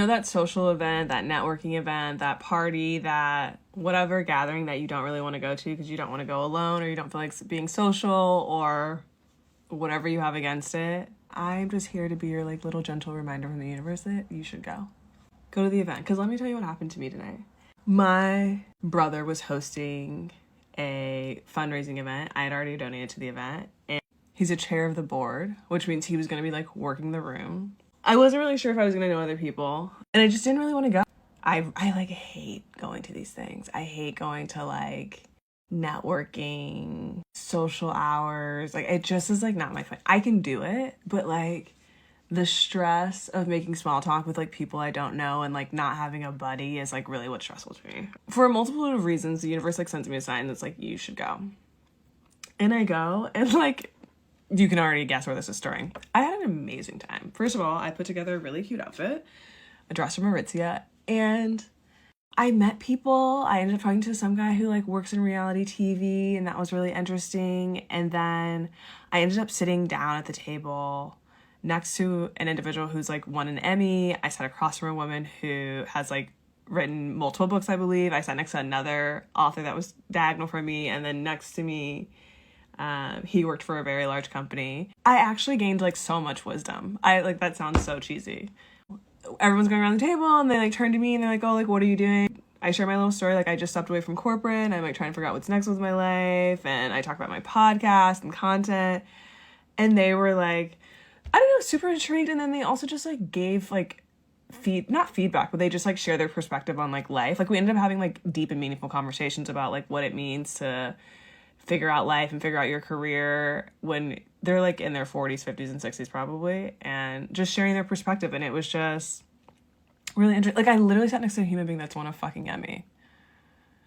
know, that social event, that networking event, that party, that whatever gathering that you don't really want to go to because you don't want to go alone or you don't feel like being social or whatever you have against it. I'm just here to be your like little gentle reminder from the universe that you should go. Go to the event. Because let me tell you what happened to me tonight. My brother was hosting a fundraising event. I had already donated to the event. And he's a chair of the board, which means he was going to be like working the room. I wasn't really sure if I was going to know other people. And I just didn't really want to go. I like hate going to these things. I hate going to like networking, social hours. Like it just is like not my fun. I can do it, but like the stress of making small talk with like people I don't know and like not having a buddy is like really what's stressful to me. For a multitude of reasons, the universe like sends me a sign that's like, you should go. And I go, and like, you can already guess where this is starting. I had an amazing time. First of all, I put together a really cute outfit, a dress from Aritzia, and I met people. I ended up talking to some guy who like works in reality TV, and that was really interesting. And then I ended up sitting down at the table next to an individual who's like won an Emmy. I sat across from a woman who has like written multiple books, I believe. I sat next to another author that was diagonal from me, and then next to me, he worked for a very large company. I actually gained like so much wisdom. I like, that sounds so cheesy. Everyone's going around the table and they like turn to me and they're like, oh, like, what are you doing? I share my little story. Like I just stepped away from corporate and I'm like trying to figure out what's next with my life. And I talk about my podcast and content. And they were like, I don't know, super intrigued. And then they also just like gave like not feedback, but they just like share their perspective on like life. Like we ended up having like deep and meaningful conversations about like what it means to figure out life and figure out your career when they're like in their 40s, 50s, and 60s probably, and just sharing their perspective. And it was just really interesting. Like I literally sat next to a human being that's won a fucking Emmy.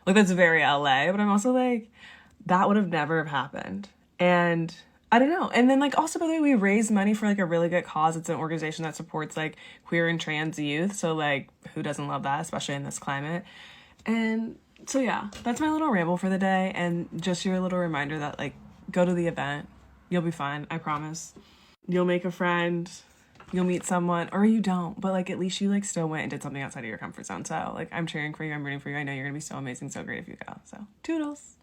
Like that's very LA, but I'm also like, that would have never have happened. And I don't know. And then like also, by the way, we raised money for like a really good cause. It's an organization that supports like queer and trans youth. So like who doesn't love that, especially in this climate? And so yeah, that's my little ramble for the day, and just your little reminder that like, go to the event. You'll be fine, I promise. You'll make a friend, you'll meet someone, or you don't, but like at least you like still went and did something outside of your comfort zone. So like I'm cheering for you, I'm rooting for you. I know you're gonna be so amazing, so great if you go. So toodles.